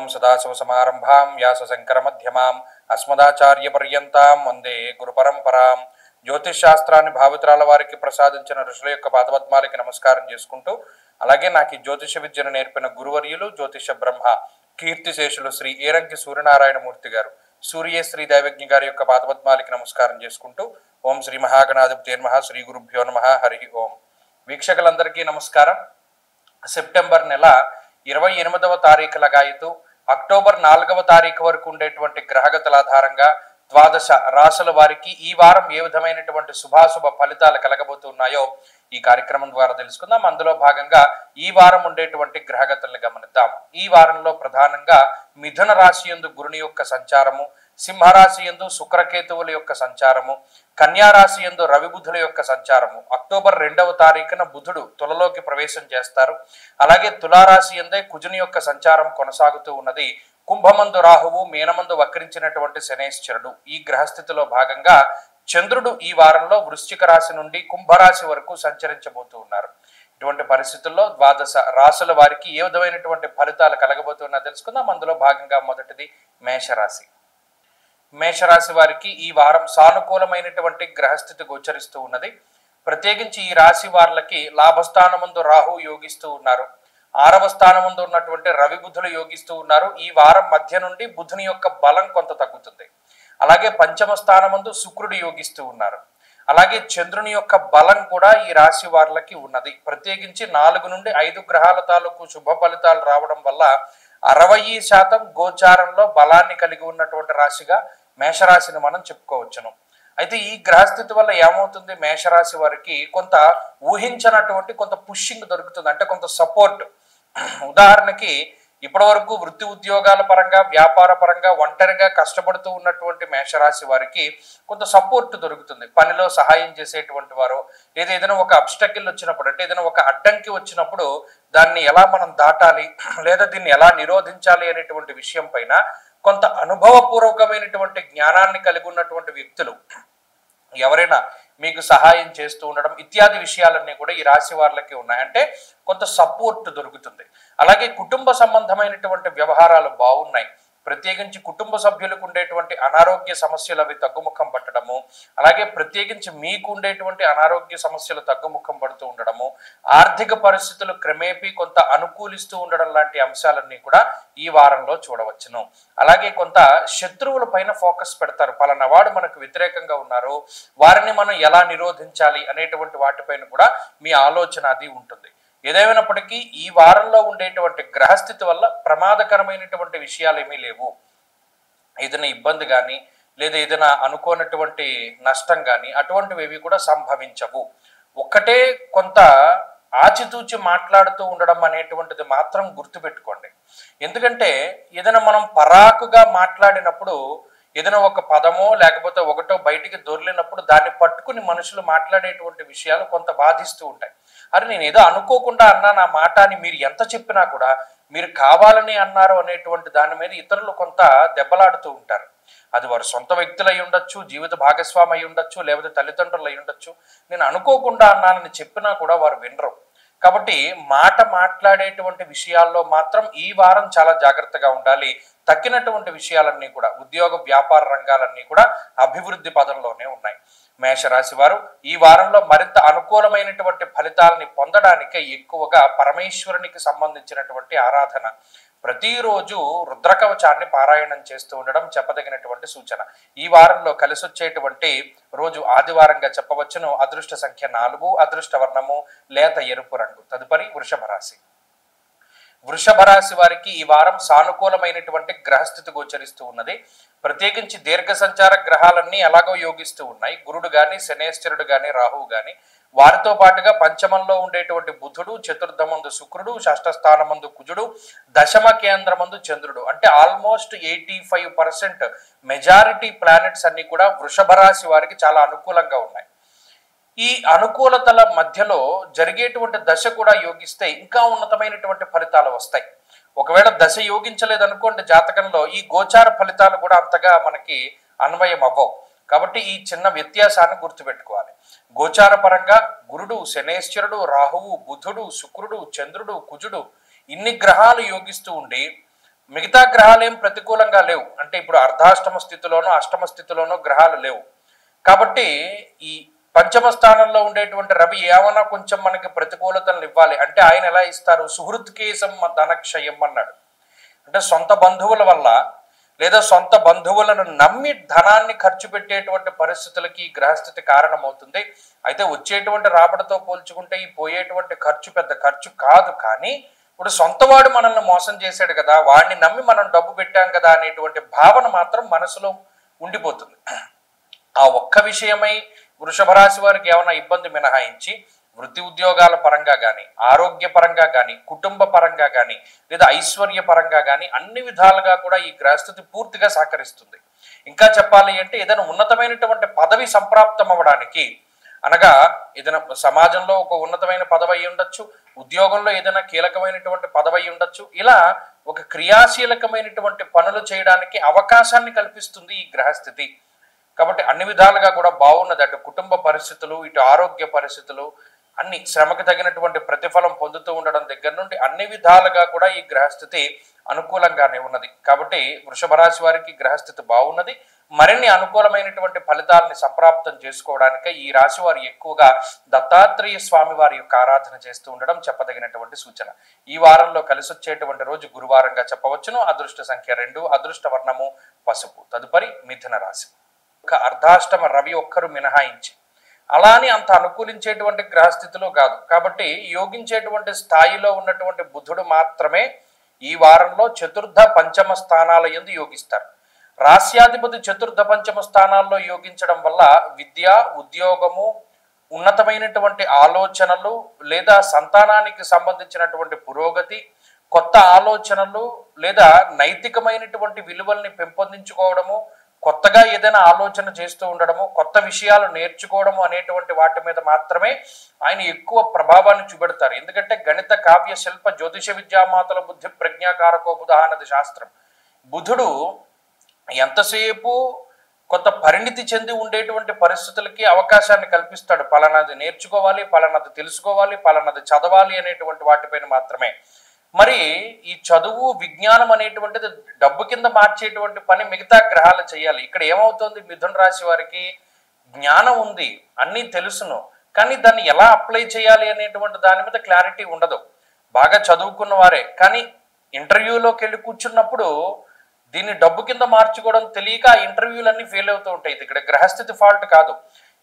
ఓం సదాశివసమారంభాం వ్యాసశంకరమధ్యమాం అస్మదాచార్యపర్యంతాం వందే గురుపరంపరాం. జ్యోతిష్ శాస్త్రాన్ని భావితరాల వారికి ప్రసాదించిన ఋషుల యొక్క పాదపద్మాలకి నమస్కారం చేసుకుంటూ, అలాగే నాకు ఈ జ్యోతిష విద్యను నేర్పిన గురువర్యులు జ్యోతిష బ్రహ్మ కీర్తిశేషులు శ్రీ ఏరంకి సూర్యనారాయణమూర్తి గారు, సూర్యేశ్రీ దైవజ్ఞ గారి యొక్క పాదపద్మాలకి నమస్కారం చేసుకుంటూ, ఓం శ్రీ మహాగణాధిపతి నమః, శ్రీ గురుభ్యో నమః, హరి ఓం. వీక్షకులందరికీ నమస్కారం. సెప్టెంబర్ నెల 28వ తారీఖు లగాయతు అక్టోబర్ 4వ తారీఖు వరకు ఉండేటువంటి గ్రహగతుల ఆధారంగా ద్వాదశ రాశుల వారికి ఈ వారం ఏ విధమైనటువంటి శుభాశుభ ఫలితాలు కలగబోతున్నాయో ఈ కార్యక్రమం ద్వారా తెలుసుకుందాం. అందులో భాగంగా ఈ వారం ఉండేటువంటి గ్రహగతుల్ని గమనిద్దాం. ఈ వారంలో ప్రధానంగా మిథున రాశి యందు గురుని యొక్క సంచారము, సింహరాశి యందు శుక్రకేతువుల యొక్క సంచారము, కన్యారాశి యందు రవి బుధుల యొక్క సంచారము. అక్టోబర్ 2వ తారీఖున బుధుడు తులలోకి ప్రవేశం చేస్తారు. అలాగే తులారాశి యందే కుజుని యొక్క సంచారం కొనసాగుతూ ఉన్నది. కుంభమందు రాహువు, మీనమందు వక్రించినటువంటి శనేశ్వరుడు. ఈ గ్రహస్థితిలో భాగంగా చంద్రుడు ఈ వారంలో వృశ్చిక రాశి నుండి కుంభరాశి వరకు సంచరించబోతూ ఉన్నారు. ఇటువంటి పరిస్థితుల్లో ద్వాదశ రాశుల వారికి ఏ విధమైనటువంటి ఫలితాలు కలగబోతున్నా తెలుసుకుందాం. అందులో భాగంగా మొదటిది మేషరాశి. మేషరాశి వారికి ఈ వారం సానుకూలమైనటువంటి గ్రహస్థితి గోచరిస్తూ ఉన్నది. ప్రత్యేకించి ఈ రాశి వారికి లాభస్థానమందు రాహు యోగిస్తూ ఉన్నారు. 6వ స్థానమందు ఉన్నటువంటి రవి బుధులు యోగిస్తూ ఉన్నారు. ఈ వారం మధ్య నుండి బుధుని యొక్క బలం కొంత తగ్గుతుంది. అలాగే పంచమ స్థానమందు శుక్రుడు యోగిస్తూ ఉన్నారు. అలాగే చంద్రుని యొక్క బలం కూడా ఈ రాశి వారికి ఉన్నది. ప్రత్యేకించి 4 నుండి 5 గ్రహాల తాలూకు శుభ ఫలితాలు రావడం వల్ల 60% గోచారంలో బలాన్ని కలిగి ఉన్నటువంటి రాశిగా మేషరాశిని మనం చెప్పుకోవచ్చును. అయితే ఈ గ్రహస్థితి వల్ల ఏమవుతుంది, మేషరాశి వారికి కొంత ఊహించినటువంటి కొంత పుషింగ్ దొరుకుతుంది, అంటే కొంత సపోర్ట్. ఉదాహరణకి ఇప్పటి వరకు వృత్తి ఉద్యోగాల పరంగా, వ్యాపార పరంగా ఒంటరిగా కష్టపడుతూ ఉన్నటువంటి మేషరాశి వారికి కొంత సపోర్ట్ దొరుకుతుంది. పనిలో సహాయం చేసేటువంటి వారు, లేదా ఏదైనా ఒక అబ్స్టకిల్ వచ్చినప్పుడు, అంటే ఏదైనా ఒక అడ్డంకి వచ్చినప్పుడు దాన్ని ఎలా మనం దాటాలి, లేదా దీన్ని ఎలా నిరోధించాలి అనేటువంటి విషయం పైన కొంత అనుభవపూర్వకమైనటువంటి జ్ఞానాన్ని కలిగి ఉన్నటువంటి వ్యక్తులు ఎవరైనా మీకు సహాయం చేస్తూ ఉండడం ఇత్యాది విషయాలన్నీ కూడా ఈ రాశి వారికి ఉన్నాయి. అంటే కొంత సపోర్ట్ దొరుకుతుంది. అలాగే కుటుంబ సంబంధమైనటువంటి వ్యవహారాలు బాగున్నాయి. ప్రత్యేకించి కుటుంబ సభ్యులకు ఉండేటువంటి అనారోగ్య సమస్యలు అవి తగ్గుముఖం పట్టడము, అలాగే ప్రత్యేకించి మీకు ఉండేటువంటి అనారోగ్య సమస్యలు తగ్గుముఖం పడుతూ ఉండడము, ఆర్థిక పరిస్థితులు క్రమేపీ కొంత అనుకూలిస్తూ ఉండడం లాంటి అంశాలన్నీ కూడా ఈ వారంలో చూడవచ్చును. అలాగే కొంత శత్రువుల పైన ఫోకస్ పెడతారు. పలానా వాడు మనకు వ్యతిరేకంగా ఉన్నారు, వారిని మనం ఎలా నిరోధించాలి అనేటువంటి వాటిపైన కూడా మీ ఆలోచన అది ఉంటుంది. ఏదేమైనప్పటికీ ఈ వారంలో ఉండేటువంటి గ్రహస్థితి వల్ల ప్రమాదకరమైనటువంటి విషయాలు ఏమీ లేవు. ఏదైనా ఇబ్బంది కానీ, లేదా ఏదైనా అనుకోనటువంటి నష్టం కానీ అటువంటివి ఏవి కూడా సంభవించవు. ఒక్కటే కొంత ఆచితూచి మాట్లాడుతూ ఉండడం అనేటువంటిది మాత్రం గుర్తుపెట్టుకోండి. ఎందుకంటే ఏదైనా మనం పరాకుగా మాట్లాడినప్పుడు, ఏదైనా ఒక పదమో లేకపోతే ఒకటో బయటికి దొర్లినప్పుడు దాన్ని పట్టుకుని మనుషులు మాట్లాడేటువంటి విషయాలు కొంత బాధిస్తూ ఉంటాయి. అరే నేను ఏదో అనుకోకుండా అన్నా నా మాట అని మీరు ఎంత చెప్పినా కూడా మీరు కావాలని అన్నారు అనేటువంటి దాని మీద ఇతరులు కొంత దెబ్బలాడుతూ ఉంటారు. అది వారు సొంత వ్యక్తులు అయి ఉండొచ్చు, జీవిత భాగస్వామి అయి ఉండొచ్చు, లేకపోతే తల్లిదండ్రులు అయి ఉండొచ్చు. నేను అనుకోకుండా అన్నానని చెప్పినా కూడా వారు వినరు. కాబట్టి మాట మాట్లాడేటువంటి విషయాల్లో మాత్రం ఈ వారం చాలా జాగ్రత్తగా ఉండాలి. తక్కినటువంటి విషయాలన్నీ కూడా, ఉద్యోగ వ్యాపార రంగాలన్నీ కూడా అభివృద్ధి పదంలోనే ఉన్నాయి. మేషరాశి వారు ఈ వారంలో మరింత అనుకూలమైనటువంటి ఫలితాలని పొందడానికి ఎక్కువగా పరమేశ్వరునికి సంబంధించినటువంటి ఆరాధన, ప్రతిరోజు రుద్రకవచాన్ని పారాయణం చేస్తూ ఉండడం చెప్పదగినటువంటి సూచన. ఈ వారంలో కలిసి వచ్చేటువంటి రోజు ఆదివారంగా చెప్పవచ్చును. అదృష్ట సంఖ్య 4, అదృష్ట వర్ణము లేత ఎరుపు రంగు. తదుపరి వృషభ రాశి. వృషభ రాశి వారికి ఈ వారం సానుకూలమైనటువంటి గ్రహస్థితి గోచరిస్తూ ఉన్నది. ప్రత్యేకించి దీర్ఘ సంచార గ్రహాలన్నీ ఎలాగో యోగిస్తూ ఉన్నాయి. గురుడు గాని, శనేశ్వరుడు గాని, రాహువు గాని, వారితో పాటుగా పంచమంలో ఉండేటువంటి బుధుడు, చతుర్థమందు శుక్రుడు, షష్ఠ స్థానమందు కుజుడు, దశమ కేంద్రమందు చంద్రుడు, అంటే ఆల్మోస్ట్ 85% మెజారిటీ ప్లానెట్స్ అన్ని కూడా వృషభ రాశి వారికి చాలా అనుకూలంగా ఉన్నాయి. ఈ అనుకూలతల మధ్యలో జరిగేటువంటి దశ కూడా యోగిస్తే ఇంకా ఉన్నతమైనటువంటి ఫలితాలు వస్తాయి. ఒకవేళ దశ యోగించలేదు అనుకోండి జాతకంలో, ఈ గోచార ఫలితాలు కూడా అంతగా మనకి అన్వయం అవ్వవు. కాబట్టి ఈ చిన్న వ్యత్యాసాన్ని గుర్తుపెట్టుకోవాలి. గోచార పరంగా గురుడు, శనేశ్వరుడు, రాహువు, బుధుడు, శుక్రుడు, చంద్రుడు, కుజుడు ఇన్ని గ్రహాలు యోగిస్తూ ఉండి మిగతా గ్రహాలు ఏం ప్రతికూలంగా లేవు. అంటే ఇప్పుడు అర్ధాష్టమ స్థితిలోనో అష్టమ స్థితిలోనో గ్రహాలు లేవు. కాబట్టి ఈ పంచమ స్థానంలో ఉండేటువంటి రవి ఏమన్నా కొంచెం మనకి ప్రతికూలతలు ఇవ్వాలి అంటే ఆయన ఎలా ఇస్తారు? సుహృత్కేశం ధనక్షయం అన్నాడు. అంటే సొంత బంధువుల వల్ల లేదా సొంత బంధువులను నమ్మి ధనాన్ని ఖర్చు పెట్టేటువంటి పరిస్థితులకి ఈ గ్రహస్థితి కారణమవుతుంది. అయితే వచ్చేటువంటి రాబడితో పోల్చుకుంటే ఈ పోయేటువంటి ఖర్చు పెద్ద ఖర్చు కాదు. కానీ ఇప్పుడు సొంతవాడు మనల్ని మోసం చేశాడు కదా, వాడిని నమ్మి మనం డబ్బు పెట్టాం కదా అనేటువంటి భావన మాత్రం మనసులో ఉండిపోతుంది. ఆ ఒక్క విషయమై వృషభ రాశి వారికి ఏమైనా ఇబ్బంది మినహాయించి వృత్తి ఉద్యోగాల పరంగా కానీ, ఆరోగ్య పరంగా కానీ, కుటుంబ పరంగా కానీ, లేదా ఐశ్వర్య పరంగా కానీ అన్ని విధాలుగా కూడా ఈ గ్రహస్థితి పూర్తిగా సహకరిస్తుంది. ఇంకా చెప్పాలి అంటే ఏదైనా ఉన్నతమైనటువంటి పదవి సంప్రాప్తం అవ్వడానికి, అనగా ఏదైనా సమాజంలో ఒక ఉన్నతమైన పదవి అయి ఉండొచ్చు, ఉద్యోగంలో ఏదైనా కీలకమైనటువంటి పదవి అయి ఉండొచ్చు, ఇలా ఒక క్రియాశీలకమైనటువంటి పనులు చేయడానికి అవకాశాన్ని కల్పిస్తుంది ఈ గ్రహస్థితి. కాబట్టి అన్ని విధాలుగా కూడా బాగున్నది. అటు కుటుంబ పరిస్థితులు, ఇటు ఆరోగ్య పరిస్థితులు, అన్ని శ్రమకు తగినటువంటి ప్రతిఫలం పొందుతూ ఉండడం దగ్గర నుండి అన్ని విధాలుగా కూడా ఈ గ్రహస్థితి అనుకూలంగానే ఉన్నది. కాబట్టి వృషభ రాశి వారికి గ్రహస్థితి బాగున్నది. మరిన్ని అనుకూలమైనటువంటి ఫలితాలని సంప్రాప్తం చేసుకోవడానికి ఈ రాశి వారు ఎక్కువగా దత్తాత్రేయ స్వామి వారి యొక్క ఆరాధన చేస్తూ ఉండడం చెప్పదగినటువంటి సూచన. ఈ వారంలో కలిసి వచ్చేటువంటి రోజు గురువారంగా చెప్పవచ్చును. అదృష్ట సంఖ్య 2, అదృష్ట వర్ణము పసుపు. తదుపరి మిథున రాశి. ఒక అర్ధాష్టమ రవి ఒక్కరు మినహాయించి అలానే అంత అనుకూలించేటువంటి గ్రహస్థితిలో కాదు. కాబట్టి యోగించేటువంటి స్థాయిలో ఉన్నటువంటి బుధుడు మాత్రమే ఈ వారంలో చతుర్థ పంచమ స్థానాల యందు యోగిస్తారు. రాస్యాధిపతి చతుర్థ పంచమ స్థానాల్లో యోగించడం వల్ల విద్య, ఉద్యోగము, ఉన్నతమైనటువంటి ఆలోచనలు లేదా సంతానానికి సంబంధించినటువంటి పురోగతి, కొత్త ఆలోచనలు లేదా నైతికమైనటువంటి విలువల్ని పెంపొందించుకోవడము, కొత్తగా ఏదైనా ఆలోచన చేస్తూ ఉండడము, కొత్త విషయాలు నేర్చుకోవడము అనేటువంటి వాటి మీద మాత్రమే ఆయన ఎక్కువ ప్రభావాన్ని చూపెడతారు. ఎందుకంటే గణిత, కావ్య, శిల్ప, జ్యోతిష విద్యామాతల బుద్ధి ప్రజ్ఞాకారకో బుధ అన్నది శాస్త్రం. బుధుడు ఎంతసేపు కొంత పరిణితి చెంది ఉండేటువంటి పరిస్థితులకి అవకాశాన్ని కల్పిస్తాడు. పలానాది నేర్చుకోవాలి, పలానాది తెలుసుకోవాలి, పలానాది చదవాలి అనేటువంటి వాటిపైన మాత్రమే. మరి ఈ చదువు, విజ్ఞానం అనేటువంటిది డబ్బు కింద మార్చేటువంటి పని మిగతా గ్రహాలు చేయాలి. ఇక్కడ ఏమవుతుంది? మిథున రాశి వారికి జ్ఞానం ఉంది, అన్నీ తెలుసును, కానీ దాన్ని ఎలా అప్లై చేయాలి అనేటువంటి దాని మీద క్లారిటీ ఉండదు. బాగా చదువుకున్న వారే కానీ ఇంటర్వ్యూలోకి వెళ్ళి కూర్చున్నప్పుడు దీన్ని డబ్బు కింద మార్చుకోవడం తెలియక ఆ ఇంటర్వ్యూలన్నీ ఫెయిల్ అవుతూ ఉంటాయి. ఇక్కడ గ్రహస్థితి ఫాల్ట్ కాదు,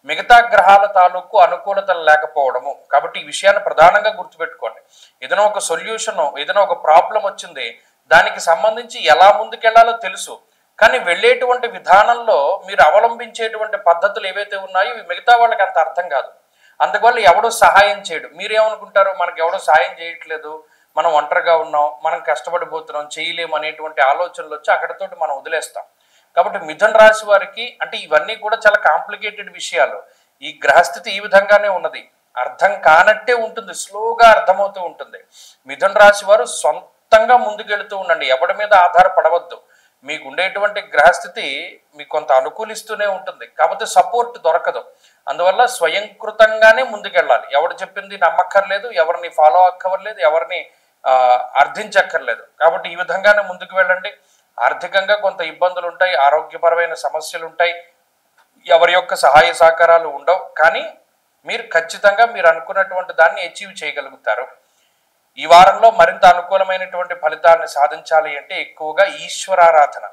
మిగతా గ్రహాల తాలూకు అనుకూలతలు లేకపోవడము. కాబట్టి ఈ విషయాన్ని ప్రధానంగా గుర్తుపెట్టుకోండి. ఏదైనా ఒక సొల్యూషన్, ఏదైనా ఒక ప్రాబ్లం వచ్చింది, దానికి సంబంధించి ఎలా ముందుకెళ్లాలో తెలుసు, కానీ వెళ్ళేటువంటి విధానంలో మీరు అవలంబించేటువంటి పద్ధతులు ఏవైతే ఉన్నాయో ఇవి మిగతా వాళ్ళకి అంత అర్థం కాదు. అందువల్ల ఎవడో సహాయం చేయడు. మీరేమనుకుంటారు? మనకు ఎవడో సహాయం చేయట్లేదు, మనం ఒంటరిగా ఉన్నాం, మనం కష్టపడిపోతున్నాం, చేయలేము అనేటువంటి ఆలోచనలు వచ్చి అక్కడితోటి మనం వదిలేస్తాం. కాబట్టి మిథున రాశి వారికి అంటే ఇవన్నీ కూడా చాలా కాంప్లికేటెడ్ విషయాలు. ఈ గ్రహస్థితి ఈ విధంగానే ఉన్నది, అర్థం కానట్టే ఉంటుంది, స్లోగా అర్థమవుతూ ఉంటుంది. మిథున రాశి వారు సొంతంగా ముందుకెళ్తూ ఉండండి, ఎవరి మీద ఆధారపడవద్దు. మీకు ఉండేటువంటి గ్రహస్థితి మీకు కొంత అనుకూలిస్తూనే ఉంటుంది, కాకపోతే సపోర్ట్ దొరకదు. అందువల్ల స్వయంకృతంగానే ముందుకెళ్ళాలి. ఎవరు చెప్పింది నమ్మక్కర్లేదు, ఎవరిని ఫాలో అక్కర్లేదు, ఎవరిని అర్థించక్కర్లేదు. కాబట్టి ఈ విధంగానే ముందుకు వెళ్ళండి. ఆర్థికంగా కొంత ఇబ్బందులు ఉంటాయి, ఆరోగ్యపరమైన సమస్యలు ఉంటాయి, ఎవరి యొక్క సహాయ సహకారాలు ఉండవు, కానీ మీరు ఖచ్చితంగా మీరు అనుకున్నటువంటి దాన్ని అచీవ్ చేయగలుగుతారు. ఈ వారంలో మరింత అనుకూలమైనటువంటి ఫలితాలను సాధించాలి అంటే ఎక్కువగా ఈశ్వరారాధన,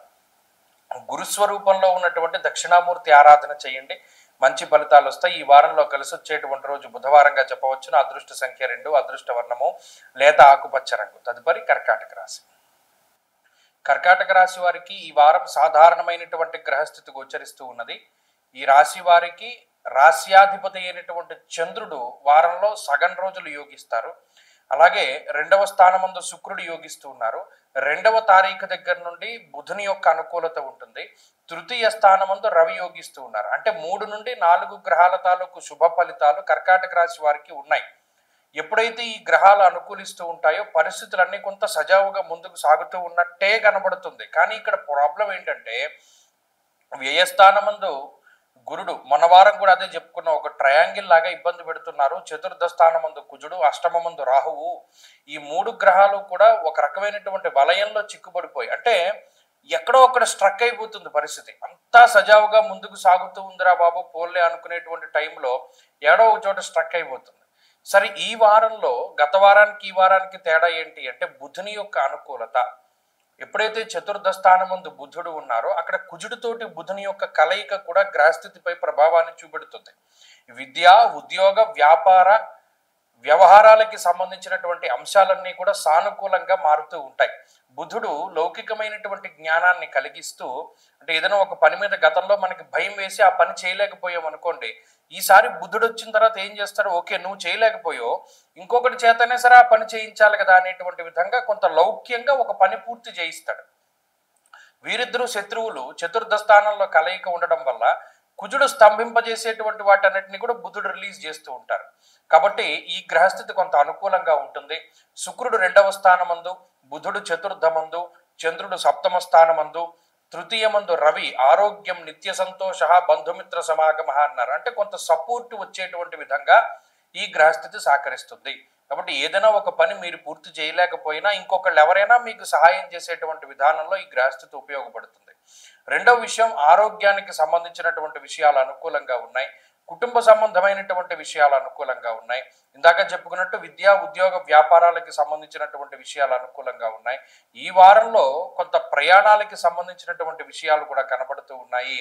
గురుస్వరూపంలో ఉన్నటువంటి దక్షిణామూర్తి ఆరాధన చేయండి, మంచి ఫలితాలు వస్తాయి. ఈ వారంలో కలిసి వచ్చేటువంటి రోజు బుధవారంగా చెప్పవచ్చును. అదృష్ట సంఖ్య 2, అదృష్ట వర్ణము లేత ఆకుపచ్చ రంగు. తదుపరి కర్కాటక రాశి. కర్కాటక రాశి వారికి ఈ వారం సాధారణమైనటువంటి గ్రహస్థితి గోచరిస్తూ ఉన్నది. ఈ రాశి వారికి రాశ్యాధిపతి అయినటువంటి చంద్రుడు వారంలో సగం రోజులు యోగిస్తారు. అలాగే 2వ స్థానమందు శుక్రుడు యోగిస్తూ ఉన్నారు. 2వ తారీఖు దగ్గర నుండి బుధుని యొక్క అనుకూలత ఉంటుంది. తృతీయ స్థానమందు రవి యోగిస్తూ ఉన్నారు. అంటే 3 నుండి 4 గ్రహాల తాలూకు శుభ ఫలితాలు కర్కాటక రాశి వారికి ఉన్నాయి. ఎప్పుడైతే ఈ గ్రహాలు అనుకూలిస్తూ ఉంటాయో పరిస్థితులన్నీ కొంత సజావుగా ముందుకు సాగుతూ ఉన్నట్టే కనబడుతుంది. కానీ ఇక్కడ ప్రాబ్లం ఏంటంటే వ్యయస్థానమందు గురుడు మన వారం కూడా అదే చెప్పుకున్న ఒక ట్రయాంగిల్ లాగా ఇబ్బంది పెడుతున్నారు. చతుర్థ స్థానం ముందు కుజుడు, అష్టమ ముందు రాహువు, ఈ మూడు గ్రహాలు కూడా ఒక రకమైనటువంటి వలయంలో చిక్కుబడిపోయి, అంటే ఎక్కడో అక్కడ స్ట్రక్ అయిపోతుంది పరిస్థితి. అంతా సజావుగా ముందుకు సాగుతూ ఉందిరా బాబు పోన్లే అనుకునేటువంటి టైంలో ఏడో ఒక చోట స్ట్రక్ అయిపోతుంది. సరే, ఈ వారంలో గత వారానికి ఈ వారానికి తేడా ఏంటి అంటే బుధుని యొక్క అనుకూలత. ఎప్పుడైతే చతుర్థ స్థానం ముందు బుధుడు ఉన్నారో అక్కడ కుజుడితోటి బుధుని యొక్క కలయిక కూడా గ్రహస్థితిపై ప్రభావాన్ని చూపెడుతుంది. విద్య, ఉద్యోగ, వ్యాపార, వ్యవహారాలకి సంబంధించినటువంటి అంశాలన్నీ కూడా సానుకూలంగా మారుతూ ఉంటాయి. బుధుడు లౌకికమైనటువంటి జ్ఞానాన్ని కలిగిస్తూ, అంటే ఏదైనా ఒక పని మీద గతంలో మనకి భయం వేసి ఆ పని చేయలేకపోయాం అనుకోండి, ఈసారి బుధుడు వచ్చిన తర్వాత ఏం చేస్తాడు, ఓకే నువ్వు చేయలేకపోయో ఇంకొకటి చేతనే సరే ఆ పని చేయించాలి కదా అనేటువంటి విధంగా కొంత లౌక్యంగా ఒక పని పూర్తి చేయిస్తాడు. వీరిద్దరూ శత్రువులు చతుర్థ స్థానంలో కలయిక ఉండడం వల్ల కుజుడు స్తంభింపజేసేటువంటి వాటన్నిటిని కూడా బుధుడు రిలీజ్ చేస్తూ ఉంటారు. కాబట్టి ఈ గ్రహస్థితి కొంత అనుకూలంగా ఉంటుంది. శుక్రుడు 2వ స్థానమందు, బుధుడు చతుర్థమందు, చంద్రుడు 7వ స్థానమందు, తృతీయమందు రవి ఆరోగ్యం, నిత్య సంతోష, బంధుమిత్ర సమాగమ అన్నారు. అంటే కొంత సపోర్ట్ వచ్చేటువంటి విధంగా ఈ గ్రహస్థితి సహకరిస్తుంది. కాబట్టి ఏదైనా ఒక పని మీరు పూర్తి చేయలేకపోయినా ఇంకొకళ్ళు ఎవరైనా మీకు సహాయం చేసేటువంటి విధానంలో ఈ గ్రహస్థితి ఉపయోగపడుతుంది. రెండవ విషయం, ఆరోగ్యానికి సంబంధించినటువంటి విషయాలు అనుకూలంగా ఉన్నాయి. కుటుంబ సంబంధమైనటువంటి విషయాలు అనుకూలంగా ఉన్నాయి. ఇందాక చెప్పుకున్నట్టు విద్యా, ఉద్యోగ, వ్యాపారాలకి సంబంధించినటువంటి విషయాలు అనుకూలంగా ఉన్నాయి. ఈ వారంలో కొంత ప్రయాణాలకి సంబంధించినటువంటి విషయాలు కూడా కనబడుతూ ఉన్నాయి.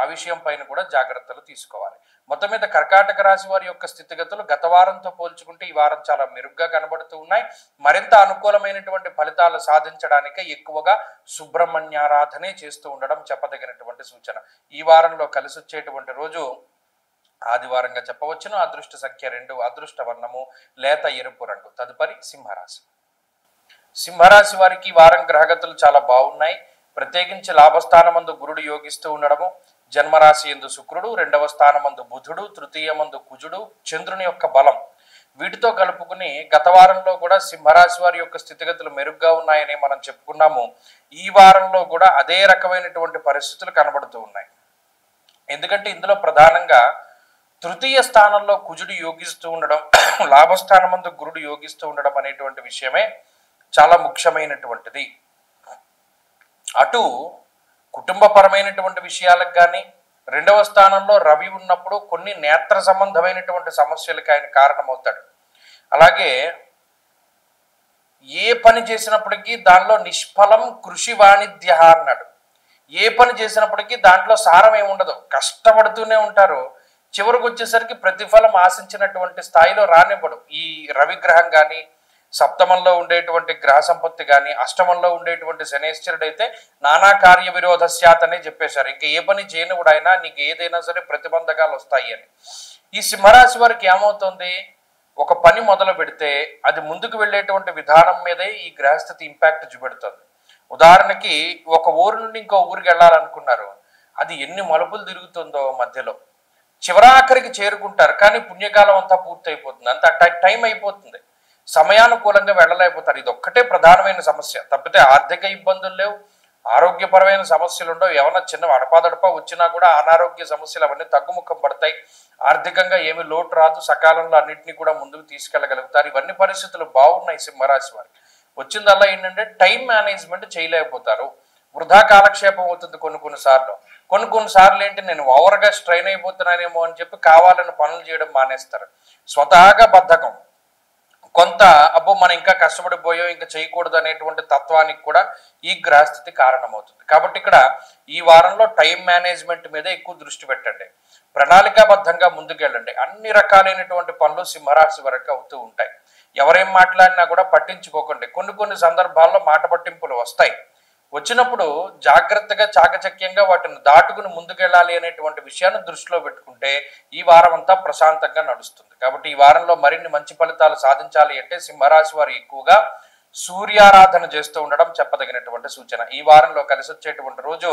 ఆ విషయం పైన కూడా జాగ్రత్తలు తీసుకోవాలి. మొత్తం మీద కర్కాటక రాశి వారి యొక్క స్థితిగతులు గత వారంతో పోల్చుకుంటే ఈ వారం చాలా మెరుగ్గా కనబడుతూ ఉన్నాయి. మరింత అనుకూలమైనటువంటి ఫలితాలు సాధించడానికే ఎక్కువగా సుబ్రహ్మణ్యారాధనే చేస్తూ ఉండడం చెప్పదగినటువంటి సూచన. ఈ వారంలో కలిసి వచ్చేటువంటి రోజు ఆదివారంగా చెప్పవచ్చును. అదృష్ట సంఖ్య 2, అదృష్ట వర్ణము లేత ఎరుపు రంగు. తదుపరి సింహరాశి. సింహరాశి వారికి వారం గ్రహగతులు చాలా బాగున్నాయి. ప్రత్యేకించి లాభస్థానమందు గురుడు యోగిస్తూ ఉండడము, జన్మరాశి యందు శుక్రుడు, 2వ స్థానమందు బుధుడు, తృతీయమందు కుజుడు, చంద్రుని యొక్క బలం, వీటితో కలుపుకుని గత వారంలో కూడా సింహరాశి వారి యొక్క స్థితిగతులు మెరుగ్గా ఉన్నాయని మనం చెప్పుకున్నాము. ఈ వారంలో కూడా అదే రకమైనటువంటి పరిస్థితులు కనబడుతూ ఉన్నాయి. ఎందుకంటే ఇందులో ప్రధానంగా తృతీయ స్థానంలో కుజుడు యోగిస్తూ ఉండడం, లాభస్థానమందు గురుడు యోగిస్తూ ఉండడం అనేటువంటి విషయమే చాలా ముఖ్యమైనటువంటిది. అటు కుటుంబపరమైనటువంటి విషయాలకు కానీ, 2వ స్థానంలో రవి ఉన్నప్పుడు కొన్ని నేత్ర సంబంధమైనటువంటి సమస్యలకు ఆయన కారణమవుతాడు. అలాగే ఏ పని చేసినప్పటికీ దానిలో నిష్ఫలం కృషి వాణిజ్య అన్నాడు. ఏ పని చేసినప్పటికీ దాంట్లో సారం ఏమి ఉండదు, కష్టపడుతూనే ఉంటారు. చివరికి వచ్చేసరికి ప్రతిఫలం ఆశించినటువంటి స్థాయిలో రానివ్వడు. ఈ రవిగ్రహం కానీ, సప్తమంలో ఉండేటువంటి గ్రహ సంపత్తి కానీ, అష్టమంలో ఉండేటువంటి శనేశ్వరుడు అయితే నానా కార్య విరోధస్యాత్ అనే చెప్పేశారు. ఇంకా ఏ పని చేయనివాడు అయినా నీకు ఏదైనా సరే ప్రతిబంధకాలు వస్తాయి అని. ఈ సింహరాశి వారికి ఏమవుతుంది, ఒక పని మొదలు పెడితే అది ముందుకు వెళ్ళేటువంటి విధానం మీదే ఈ గ్రహస్థితి ఇంపాక్ట్ చూపెడుతుంది. ఉదాహరణకి ఒక ఊరు నుండి ఇంకో ఊరికి వెళ్ళాలనుకున్నారు, అది ఎన్ని మలుపులు తిరుగుతుందో మధ్యలో, చివరాఖరికి చేరుకుంటారు కానీ పుణ్యకాలం అంతా పూర్తి అయిపోతుంది, అంత టైం అయిపోతుంది, సమయానుకూలంగా వెళ్ళలేకపోతారు. ఇది ఒక్కటే ప్రధానమైన సమస్య. తప్పితే ఆర్థిక ఇబ్బందులు లేవు, ఆరోగ్యపరమైన సమస్యలు ఉండవు. ఏమన్నా చిన్న అడపాదడపా వచ్చినా కూడా అనారోగ్య సమస్యలు అవన్నీ తగ్గుముఖం పడతాయి. ఆర్థికంగా ఏమి లోటు రాదు, సకాలంలో అన్నింటినీ కూడా ముందుకు తీసుకెళ్ళగలుగుతారు. ఇవన్నీ పరిస్థితులు బాగున్నాయి సింహరాశి వారికి. వచ్చిందల్లా ఏంటంటే టైం మేనేజ్మెంట్ చేయలేకపోతారు, వృధా కాలక్షేపం అవుతుంది కొన్నిసార్లు. కొన్నిసార్లు ఏంటి, నేను ఓవర్గా స్ట్రైన్ అయిపోతున్నానేమో అని చెప్పి కావాలని పనులు చేయడం మానేస్తారు. స్వతహాగా బద్ధకం, కొంత అబ్బో మనం ఇంకా కష్టపడిపోయో ఇంకా చేయకూడదు అనేటువంటి తత్వానికి కూడా ఈ గ్రహస్థితి కారణమవుతుంది. కాబట్టి ఇక్కడ ఈ వారంలో టైం మేనేజ్మెంట్ మీద ఎక్కువ దృష్టి పెట్టండి, ప్రణాళికాబద్ధంగా ముందుకెళ్ళండి. అన్ని రకాలైనటువంటి పనులు సింహరాశి వరకు అవుతూ ఉంటాయి. ఎవరేం మాట్లాడినా కూడా పట్టించుకోకండి. కొన్ని సందర్భాల్లో మాట పట్టింపులు వస్తాయి. వచ్చినప్పుడు జాగ్రత్తగా చాకచక్యంగా వాటిని దాటుకుని ముందుకెళ్ళాలి అనేటువంటి విషయాన్ని దృష్టిలో పెట్టుకుంటే ఈ వారం అంతా ప్రశాంతంగా నడుస్తుంది. కాబట్టి ఈ వారంలో మరిన్ని మంచి ఫలితాలు సాధించాలి అంటే సింహరాశి వారు ఎక్కువగా సూర్యారాధన చేస్తూ ఉండడం చెప్పదగినటువంటి సూచన. ఈ వారంలో కలిసి వచ్చేటువంటి రోజు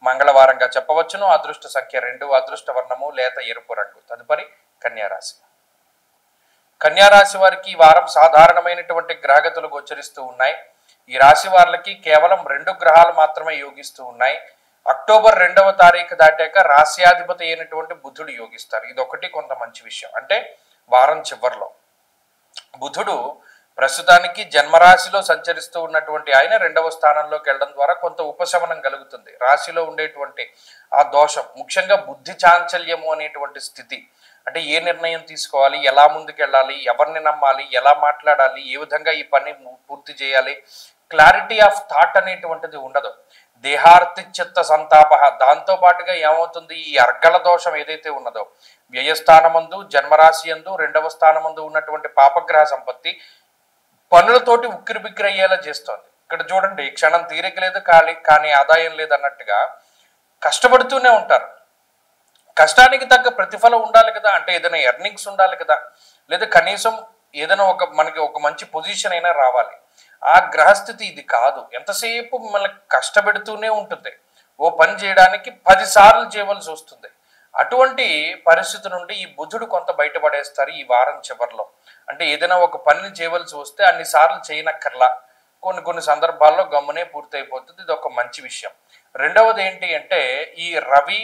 మంగళవారంగా చెప్పవచ్చును. అదృష్ట సంఖ్య 2, అదృష్ట వర్ణము లేత ఎరుపు రంగు. తదుపరి కన్యారాశి. కన్యారాశి వారికి ఈ వారం సాధారణమైనటువంటి గ్రహగతులు గోచరిస్తూ ఉన్నాయి. ఈ రాశి వారికి కేవలం 2 గ్రహాలు మాత్రమే యోగిస్తూ ఉన్నాయి. అక్టోబర్ 2వ తారీఖు దాటాక రాస్యాధిపతి అయినటువంటి బుధుడు యోగిస్తారు. ఇదొకటి కొంత మంచి విషయం. అంటే వారం చివరిలో బుధుడు ప్రస్తుతానికి జన్మరాశిలో సంచరిస్తూ ఉన్నటువంటి ఆయన 2వ స్థానంలోకి వెళ్ళడం ద్వారా కొంత ఉపశమనం కలుగుతుంది. రాశిలో ఉండేటువంటి ఆ దోషం, ముఖ్యంగా బుద్ధి చాంచల్యము అనేటువంటి స్థితి, అంటే ఏ నిర్ణయం తీసుకోవాలి, ఎలా ముందుకెళ్ళాలి, ఎవరిని నమ్మాలి, ఎలా మాట్లాడాలి, ఏ విధంగా ఈ పని పూర్తి చేయాలి, క్లారిటీ ఆఫ్ థాట్ అనేటువంటిది ఉండదు. దేహార్తి చిత్త సంతాప, దాంతో పాటుగా ఏమవుతుంది, ఈ అర్గళ దోషం ఏదైతే ఉన్నదో వ్యయస్థానమందు జన్మరాశి యందు 2వ స్థానమందు ఉన్నటువంటి పాపగ్రహ సంపత్తి పనులతోటి ఉక్కిరి బిక్కిరి అయ్యేలా చేస్తోంది. ఇక్కడ చూడండి, క్షణం తీరిక లేదు కానీ ఆదాయం లేదు అన్నట్టుగా కష్టపడుతూనే ఉంటారు. కష్టానికి తగ్గ ప్రతిఫలం ఉండాలి కదా, అంటే ఏదైనా ఎర్నింగ్స్ ఉండాలి కదా, లేదా కనీసం ఏదైనా మనకి ఒక మంచి పొజిషన్ అయినా రావాలి. ఆ గ్రహస్థితి ఇది కాదు. ఎంతసేపు మిమ్మల్ని కష్టపెడుతూనే ఉంటుంది. ఓ పని చేయడానికి 10 సార్లు చేయవలసి వస్తుంది. అటువంటి పరిస్థితి నుండి ఈ బుధుడు కొంత బయటపడేస్తారు ఈ వారం చివరిలో. అంటే ఏదైనా ఒక పనిని చేయవలసి వస్తే అన్నిసార్లు చేయనక్కర్లా, కొన్ని సందర్భాల్లో గమ్మునే పూర్తయిపోతుంది. ఇది ఒక మంచి విషయం. రెండవది ఏంటి అంటే, ఈ రవి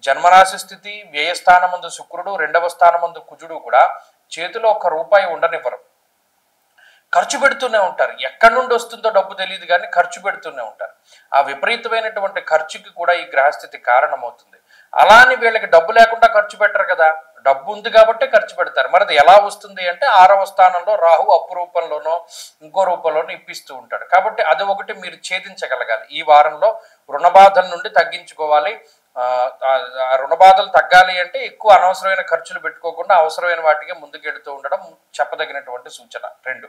జన్మరాశి స్థితి, వ్యయస్థానమందు శుక్రుడు, 2వ స్థానమందు కుజుడు కూడా చేతిలో ₹1 ఉండనివ్వరు. ఖర్చు పెడుతూనే ఉంటారు. ఎక్కడి నుండి వస్తుందో డబ్బు తెలియదు కానీ ఖర్చు పెడుతూనే ఉంటారు. ఆ విపరీతమైనటువంటి ఖర్చుకి కూడా ఈ గ్రహస్థితి కారణమవుతుంది. అలా అని వీళ్ళకి డబ్బు లేకుండా ఖర్చు పెట్టరు కదా, డబ్బు ఉంది కాబట్టి ఖర్చు పెడతారు. మరి అది ఎలా వస్తుంది అంటే 6వ స్థానంలో రాహు అప్పు రూపంలోనో ఇంకో రూపంలోనో ఇప్పిస్తూ ఉంటాడు. కాబట్టి అది ఒకటి మీరు ఛేదించగలగాలి. ఈ వారంలో రుణబాధల నుండి తగ్గించుకోవాలి. రుణబాధలు తగ్గాలి అంటే ఎక్కువ అనవసరమైన ఖర్చులు పెట్టుకోకుండా అవసరమైన వాటికి ముందుకెడుతూ ఉండడం చెప్పదగినటువంటి సూచన. 2,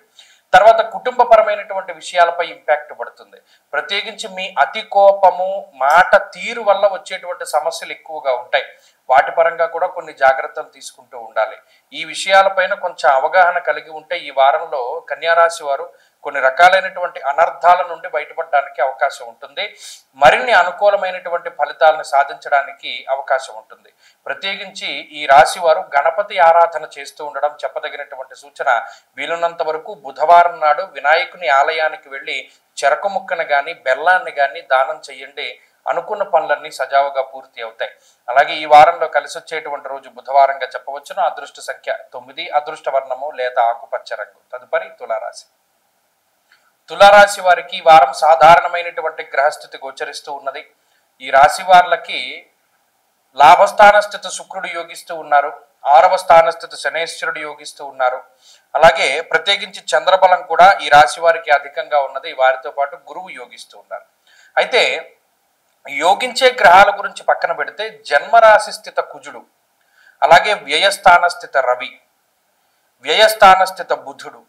తర్వాత కుటుంబపరమైనటువంటి విషయాలపై ఇంపాక్ట్ పడుతుంది. ప్రత్యేకించి మీ అతి కోపము, మాట తీరు వల్ల వచ్చేటువంటి సమస్యలు ఎక్కువగా ఉంటాయి. వాటి పరంగా కూడా కొన్ని జాగ్రత్తలు తీసుకుంటూ ఉండాలి. ఈ విషయాలపైన కొంచెం అవగాహన కలిగి ఉంటే ఈ వారంలో కన్యారాశి వారు కొన్ని రకాలైనటువంటి అనర్థాల నుండి బయటపడడానికి అవకాశం ఉంటుంది. మరిన్ని అనుకూలమైనటువంటి ఫలితాలను సాధించడానికి అవకాశం ఉంటుంది. ప్రత్యేకించి ఈ రాశి వారు గణపతి ఆరాధన చేస్తూ ఉండడం చెప్పదగినటువంటి సూచన. వీలున్నంత వరకు బుధవారం నాడు వినాయకుని ఆలయానికి వెళ్ళి చెరకు ముక్కను కానీ బెల్లాన్ని కానీ దానం చెయ్యండి. అనుకున్న పనులన్నీ సజావుగా పూర్తి అవుతాయి. అలాగే ఈ వారంలో కలిసి వచ్చేటువంటి రోజు బుధవారంగా చెప్పవచ్చును. అదృష్ట సంఖ్య 9, అదృష్ట వర్ణము లేదా ఆకుపచ్చ రంగు. తదుపరి తులారాశి. తులారాశి వారికి ఈ వారం సాధారణమైనటువంటి గ్రహస్థితి గోచరిస్తూ ఉన్నది. ఈ రాశి వారికి లాభస్థాన స్థితి శుక్రుడు యోగిస్తూ ఉన్నారు. 6వ స్థాన స్థితి శనేశ్వరుడు యోగిస్తూ ఉన్నారు. అలాగే ప్రత్యేకించి చంద్రబలం కూడా ఈ రాశి వారికి అధికంగా ఉన్నది. వారితో పాటు గురువు యోగిస్తూ ఉన్నారు. అయితే యోగించే గ్రహాల గురించి పక్కన పెడితే జన్మరాశి స్థిత కుజుడు, అలాగే వ్యయస్థాన స్థిత రవి, వ్యయస్థాన స్థిత బుధుడు,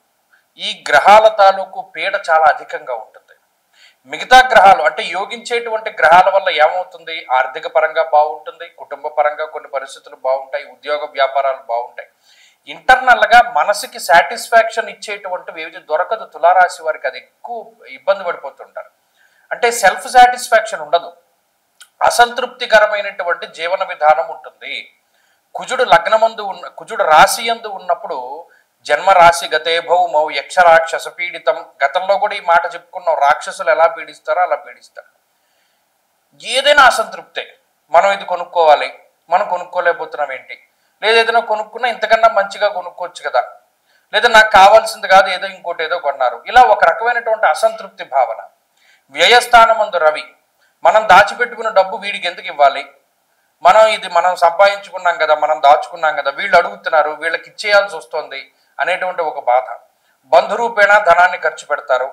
ఈ గ్రహాల తాలూకు పీడ చాలా అధికంగా ఉంటుంది. మిగతా గ్రహాలు అంటే యోగించేటువంటి గ్రహాల వల్ల ఏమవుతుంది, ఆర్థిక పరంగా బాగుంటుంది, కుటుంబ పరంగా కొన్ని పరిస్థితులు బాగుంటాయి, ఉద్యోగ వ్యాపారాలు బాగుంటాయి. ఇంటర్నల్గా మనసుకి సాటిస్ఫాక్షన్ ఇచ్చేటువంటివి ఏది దొరకదు. తులారాశి వారికి అది ఎక్కువ ఇబ్బంది పడిపోతుంటారు. అంటే సెల్ఫ్ సాటిస్ఫాక్షన్ ఉండదు, అసంతృప్తికరమైనటువంటి జీవన విధానం ఉంటుంది. కుజుడు లగ్నమందు కుజుడు రాశి యందు ఉన్నప్పుడు జన్మరాశి గతే భౌమౌ యక్షరాక్షస పీడితం. గతంలో కూడా ఈ మాట చెప్పుకున్నాం. రాక్షసులు ఎలా పీడిస్తారో అలా పీడిస్తారు. ఏదైనా అసంతృప్తే. మనం ఇది కొనుక్కోవాలి, మనం కొనుక్కోలేకపోతున్నాం ఏంటి, లేదా ఏదైనా కొనుక్కున్నా ఇంతకన్నా మంచిగా కొనుక్కోవచ్చు కదా, లేదా నాకు కావాల్సింది కాదు ఏదో ఇంకోటి ఏదో కొన్నారు. ఇలా ఒక రకమైనటువంటి అసంతృప్తి భావన. వ్యయస్థానమందు రవి, మనం దాచిపెట్టుకున్న డబ్బు వీడికి ఎందుకు ఇవ్వాలి, మనం సంపాదించుకున్నాం కదా, మనం దాచుకున్నాం కదా, వీళ్ళు అడుగుతున్నారు, వీళ్ళకి ఇచ్చేయాల్సి వస్తుంది అనేటువంటి ఒక బాధ. బంధురూపేణా ధనాన్ని ఖర్చు పెడతారు,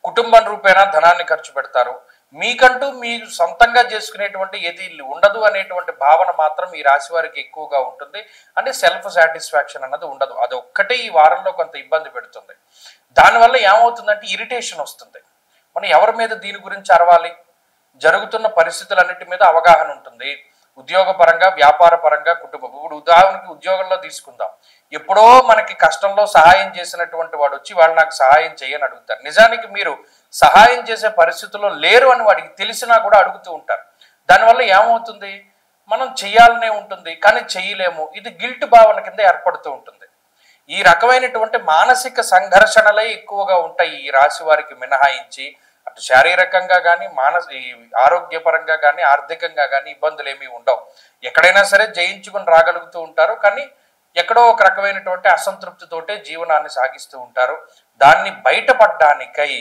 కుటుంబం రూపేణా ధనాన్ని ఖర్చు పెడతారు. మీకంటూ మీరు సొంతంగా చేసుకునేటువంటి ఏది ఉండదు అనేటువంటి భావన మాత్రం ఈ రాశి వారికి ఎక్కువగా ఉంటుంది. అంటే సెల్ఫ్ సాటిస్ఫాక్షన్ అన్నది ఉండదు. అది ఒక్కటే ఈ వారంలో కొంత ఇబ్బంది పెడుతుంది. దానివల్ల ఏమవుతుందంటే ఇరిటేషన్ వస్తుంది. మనం ఎవరి మీద దీని గురించి అరవాలి, జరుగుతున్న పరిస్థితులన్నిటి మీద అవగాహన ఉంటుంది. ఉద్యోగ పరంగా, వ్యాపార పరంగా, కుటుంబం. ఇప్పుడు ఉదాహరణకి ఉద్యోగంలో తీసుకుందాం. ఎప్పుడో మనకి కష్టంలో సహాయం చేసినటువంటి వాడు వచ్చి వాళ్ళు నాకు సహాయం చేయని అడుగుతారు. నిజానికి మీరు సహాయం చేసే పరిస్థితుల్లో లేరు అని వాడికి తెలిసినా కూడా అడుగుతూ ఉంటారు. దానివల్ల ఏమవుతుంది, మనం చెయ్యాలనే ఉంటుంది కానీ చెయ్యలేము. ఇది గిల్ట్ భావన కింద ఏర్పడుతూ ఉంటుంది. ఈ రకమైనటువంటి మానసిక సంఘర్షణలే ఎక్కువగా ఉంటాయి ఈ రాశి వారికి మినహాయించి. అటు శారీరకంగా కానీ ఈ ఆరోగ్యపరంగా కానీ ఆర్థికంగా కానీ ఇబ్బందులు ఏమీ ఉండవు. ఎక్కడైనా సరే జయించుకుని రాగలుగుతూ ఉంటారు. కానీ ఎక్కడో ఒక రకమైనటువంటి అసంతృప్తితోటే జీవనాన్ని సాగిస్తూ ఉంటారు. దాన్ని బయటపడడానికై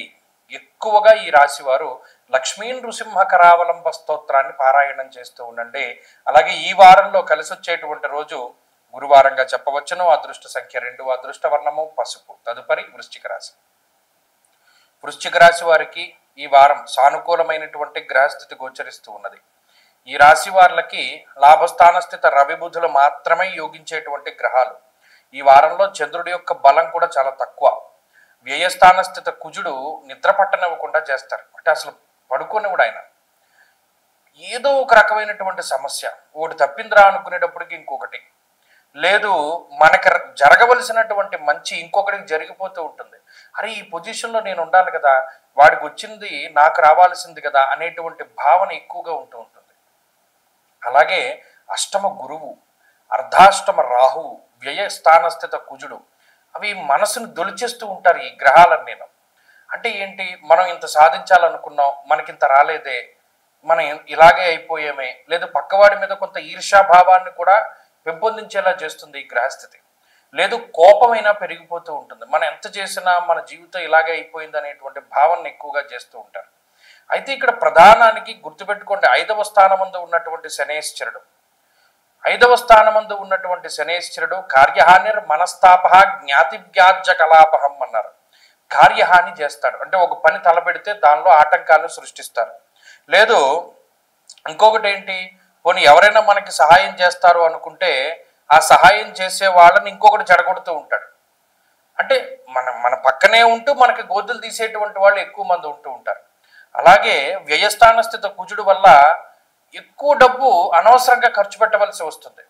ఎక్కువగా ఈ రాశి వారు లక్ష్మీ నృసింహ కరావలంబ స్తోత్రాన్ని పారాయణం చేస్తూ ఉండండి. అలాగే ఈ వారంలో కలిసి వచ్చేటువంటి రోజు గురువారంగా చెప్పవచ్చును. అదృష్ట సంఖ్య 2, అదృష్ట వర్ణము పసుపు. తదుపరి వృశ్చిక రాశి. వృశ్చిక రాశి వారికి ఈ వారం సానుకూలమైనటువంటి గ్రహస్థితి గోచరిస్తూ ఉన్నది. ఈ రాశి వారికి లాభస్థాన స్థిత రవి బుధులు మాత్రమే యోగించేటువంటి గ్రహాలు. ఈ వారంలో చంద్రుడి యొక్క బలం కూడా చాలా తక్కువ. వ్యయస్థాన స్థిత కుజుడు నిద్ర పట్టనివ్వకుండా చేస్తారు. అంటే అసలు పడుకోనివ్వడు ఆయన. ఏదో ఒక రకమైనటువంటి సమస్య, ఒకటి తప్పిందిరా అనుకునేటప్పటికి ఇంకొకటి, లేదు మనకి జరగవలసినటువంటి మంచి ఇంకొకటికి జరిగిపోతూ ఉంటుంది. అరే ఈ పొజిషన్లో నేను ఉండాలి కదా, వాడికి వచ్చింది నాకు రావాల్సింది కదా అనేటువంటి భావన ఎక్కువగా ఉంటూ ఉంటుంది. అలాగే అష్టమ గురువు, అర్ధాష్టమ రాహువు, వ్యయస్థానస్థిత కుజుడు అవి మనసును దొలిచేస్తూ ఉంటారు ఈ గ్రహాలన్నీ. అంటే ఏంటి, మనం ఇంత సాధించాలనుకున్నాం, మనకింత రాలేదే, మనం ఇలాగే అయిపోయామే, లేదు పక్కవాడి మీద కొంత ఈర్ష్యాభావాన్ని కూడా పెంపొందించేలా చేస్తుంది ఈ గ్రహస్థితి. లేదు కోపమైనా పెరిగిపోతూ ఉంటుంది, మనం ఎంత చేసినా మన జీవితం ఇలాగే అయిపోయింది అనేటువంటి భావన ఎక్కువగా చేస్తూ ఉంటారు. అయితే ఇక్కడ ప్రధానానికి గుర్తుపెట్టుకోండి, 5వ స్థానమందు ఉన్నటువంటి శనేశ్వరుడు, 5వ స్థానమందు ఉన్నటువంటి శనేశ్వరుడు కార్యహానిర్ మనస్తాప జ్ఞాతి వ్యాజ్య కలాపహం అన్నారు. కార్యహాని చేస్తాడు. అంటే ఒక పని తలపెడితే దానిలో ఆటంకాలు సృష్టిస్తారు. లేదు ఇంకొకటి ఏంటి, పోనీ ఎవరైనా మనకి సహాయం చేస్తారు అనుకుంటే ఆ సహాయం చేసే వాళ్ళని ఇంకొకటి చెడగొడుతూ ఉంటాడు. అంటే మన పక్కనే ఉంటూ మనకి గోతులు తీసేటువంటి వాళ్ళు ఎక్కువ మంది ఉంటూ ఉంటారు. అలాగే వ్యయస్థాన స్థిత కుజుడు వల్ల ఎక్కువ డబ్బు అనవసరంగా ఖర్చు పెట్టవలసి వస్తుంది.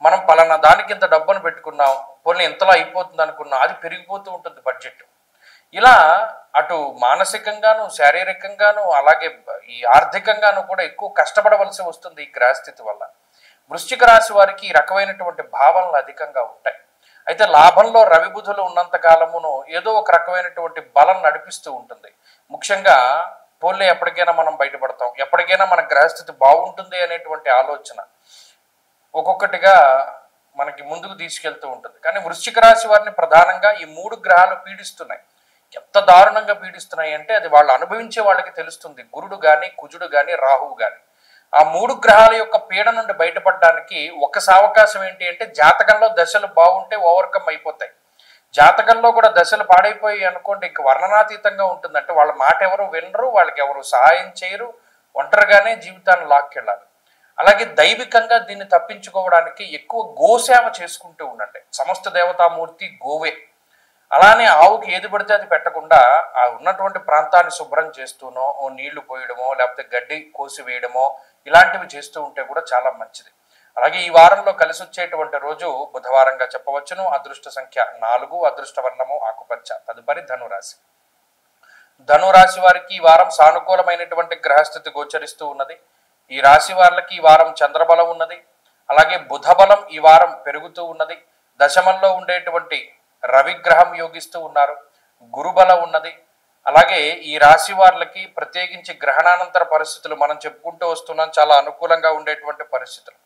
మనం పలానా దానికి ఇంత డబ్బును పెట్టుకున్నాం, పోనీ ఇంతలో అయిపోతుంది అనుకున్నాం, అది పెరిగిపోతూ ఉంటుంది బడ్జెట్. ఇలా అటు మానసికంగాను శారీరకంగాను అలాగే ఈ ఆర్థికంగాను కూడా ఎక్కువ కష్టపడవలసి వస్తుంది ఈ గ్రహస్థితి వల్ల. వృశ్చిక రాశి వారికి ఈ రకమైనటువంటి భావనలు అధికంగా ఉంటాయి. అయితే లాభంలో రవి బుధులు ఉన్నంత కాలమును ఏదో ఒక రకమైనటువంటి బలం నడిపిస్తూ ఉంటుంది. ముఖ్యంగా పోన్లే ఎప్పటికైనా మనం బయటపడతాం, ఎప్పటికైనా మన గ్రహస్థితి బాగుంటుంది అనేటువంటి ఆలోచన ఒక్కొక్కటిగా మనకి ముందుకు తీసుకెళ్తూ ఉంటుంది. కానీ వృశ్చిక రాశి వారిని ప్రధానంగా ఈ 3 గ్రహాలు పీడిస్తున్నాయి. ఎంత దారుణంగా పీడిస్తున్నాయి అంటే అది వాళ్ళు అనుభవించే వాళ్ళకి తెలుస్తుంది. గురుడు కానీ, కుజుడు కానీ, రాహువు కానీ. ఆ 3 గ్రహాల యొక్క పీడ నుండి బయటపడడానికి ఒక అవకాశం ఏంటి అంటే జాతకంలో దశలు బాగుంటే ఓవర్కమ్ అయిపోతాయి. జాతకంలో కూడా దశలు పాడైపోయి అనుకోండి, ఇంక వర్ణనాతీతంగా ఉంటుంది. అంటే వాళ్ళ మాట ఎవరు వినరు, వాళ్ళకి ఎవరు సహాయం చేయరు, ఒంటరిగానే జీవితాన్ని లాక్కెళ్ళాలి. అలాగే దైవికంగా దీన్ని తప్పించుకోవడానికి ఎక్కువ గోసేవ చేసుకుంటూ ఉండండి. సమస్త దేవతామూర్తి గోవే. అలానే ఆవుకి ఏది పడితే అది పెట్టకుండా ఆ ఉన్నటువంటి ప్రాంతాన్ని శుభ్రం చేస్తూనో నీళ్లు పోయడమో లేకపోతే గడ్డి కోసి వేయడమో ఇలాంటివి చేస్తూ ఉంటే కూడా చాలా మంచిది. అలాగే ఈ వారంలో కలిసి వచ్చేటువంటి రోజు బుధవారంగా చెప్పవచ్చును. అదృష్ట సంఖ్య 4, అదృష్ట వర్ణము ఆకుపచ్చ. తదుపరి ధనురాశి. ధనురాశి వారికి ఈ వారం సానుకూలమైనటువంటి గ్రహస్థితి గోచరిస్తూ ఉన్నది. ఈ రాశి వారికి ఈ వారం చంద్రబలం ఉన్నది. అలాగే బుధ బలం ఈ వారం పెరుగుతూ ఉన్నది. దశమంలో ఉండేటువంటి రవిగ్రహం యోగిస్తూ ఉన్నారు. గురుబలం ఉన్నది. అలాగే ఈ రాశి వారికి ప్రత్యేకించి గ్రహణానంతర పరిస్థితులు మనం చెప్పుకుంటూ వస్తున్నాం, చాలా అనుకూలంగా ఉండేటువంటి పరిస్థితులు.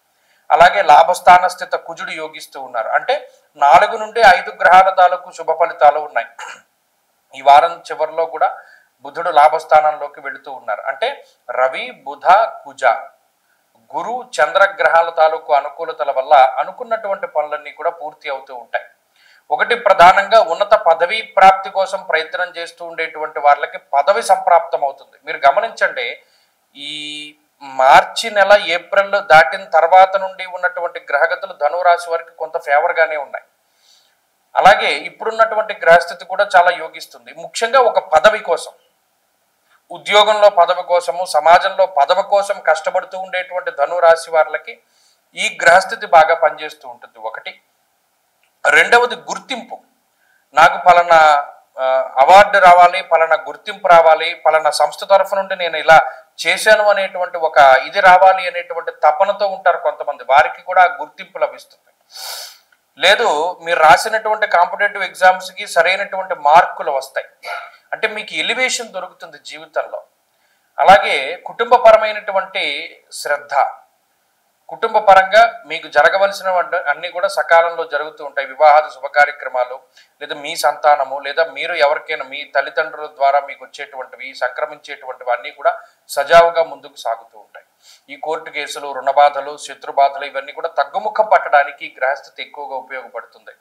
అలాగే లాభస్థాన స్థిత కుజుడు యోగిస్తూ ఉన్నారు. అంటే 4 నుండి 5 గ్రహాల తాలూకు శుభ ఫలితాలు ఉన్నాయి. ఈ వారం చివరిలో కూడా బుధుడు లాభస్థానంలోకి వెళుతూ ఉన్నారు. అంటే రవి, బుధ, కుజ, గురు, చంద్రగ్రహాల తాలూకు అనుకూలతల వల్ల అనుకున్నటువంటి పనులన్నీ కూడా పూర్తి అవుతూ ఉంటాయి. ఒకటి ప్రధానంగా ఉన్నత పదవీ ప్రాప్తి కోసం ప్రయత్నం చేస్తూ ఉండేటువంటి వాళ్ళకి పదవి సంప్రాప్తం అవుతుంది. మీరు గమనించండి, ఈ మార్చి నెల ఏప్రిల్ దాటిన తర్వాత నుండి ఉన్నటువంటి గ్రహగతులు ధనురాశి వారికి కొంత ఫేవర్గానే ఉన్నాయి. అలాగే ఇప్పుడున్నటువంటి గ్రహస్థితి కూడా చాలా యోగిస్తుంది. ముఖ్యంగా ఒక పదవి కోసం, ఉద్యోగంలో పదవి కోసము, సమాజంలో పదవి కోసం కష్టపడుతూ ఉండేటువంటి ధనురాశి వారికి ఈ గ్రహస్థితి బాగా పనిచేస్తూ ఉంటుంది. ఒకటి. రెండవది గుర్తింపు. నాకు పలానా అవార్డు రావాలి, పలానా గుర్తింపు రావాలి, పలానా సంస్థ తరఫు నుండి నేను ఇలా చేశాను అనేటువంటి ఒక ఇది రావాలి అనేటువంటి తపనతో ఉంటారు కొంతమంది. వారికి కూడా గుర్తింపు లభిస్తుంది. లేదు మీరు రాసినటువంటి కాంపిటేటివ్ ఎగ్జామ్స్కి సరైనటువంటి మార్కులు వస్తాయి. అంటే మీకు ఎలివేషన్ దొరుకుతుంది జీవితంలో. అలాగే కుటుంబపరమైనటువంటి శ్రద్ధ, కుటుంబ పరంగా మీకు జరగవలసిన అన్ని కూడా సకాలంలో జరుగుతూ ఉంటాయి. వివాహాద శుభ కార్యక్రమాలు, లేదా మీ సంతానము, లేదా మీరు ఎవరికైనా మీ తల్లిదండ్రుల ద్వారా మీకు వచ్చేటువంటివి, సంక్రమించేటువంటివి అన్నీ కూడా సజావుగా ముందుకు సాగుతూ ఉంటాయి. ఈ కోర్టు కేసులు, రుణబాధలు, శత్రుబాధలు ఇవన్నీ కూడా తగ్గుముఖం పట్టడానికి గ్రహస్థితి ఎక్కువగా ఉపయోగపడుతుంది.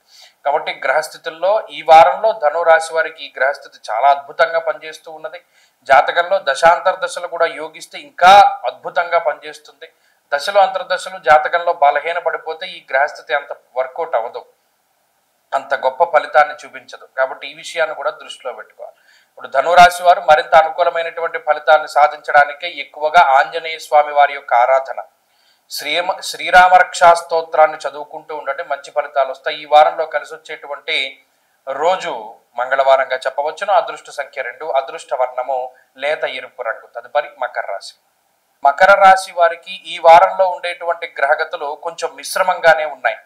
కాబట్టి గ్రహస్థితుల్లో ఈ వారంలో ధనురాశి వారికి ఈ గ్రహస్థితి చాలా అద్భుతంగా పనిచేస్తూ ఉన్నది. జాతకంలో దశాంతర్దశలు కూడా యోగిస్తే ఇంకా అద్భుతంగా పనిచేస్తుంది. దశలు అంతర్దశలు జాతకంలో బలహీన పడిపోతే ఈ గ్రహస్థితి అంత వర్కౌట్ అవ్వదు, అంత గొప్ప ఫలితాన్ని చూపించదు. కాబట్టి ఈ విషయాన్ని కూడా దృష్టిలో పెట్టుకోవాలి. ఇప్పుడు ధనురాశి వారు మరింత అనుకూలమైనటువంటి ఫలితాన్ని సాధించడానికే ఎక్కువగా ఆంజనేయ స్వామి వారి యొక్క ఆరాధన, శ్రీరామ రక్షా స్తోత్రాన్ని చదువుకుంటూ ఉండండి, మంచి ఫలితాలు వస్తాయి. ఈ వారంలో కలిసి వచ్చేటువంటి రోజు మంగళవారంగా చెప్పవచ్చును. అదృష్ట సంఖ్య 2, అదృష్ట వర్ణము లేత ఎరుపు రంగు. తదుపరి మకర రాశి. మకర రాశి వారికి ఈ వారంలో ఉండేటువంటి గ్రహగతులు కొంచెం మిశ్రమంగానే ఉన్నాయి.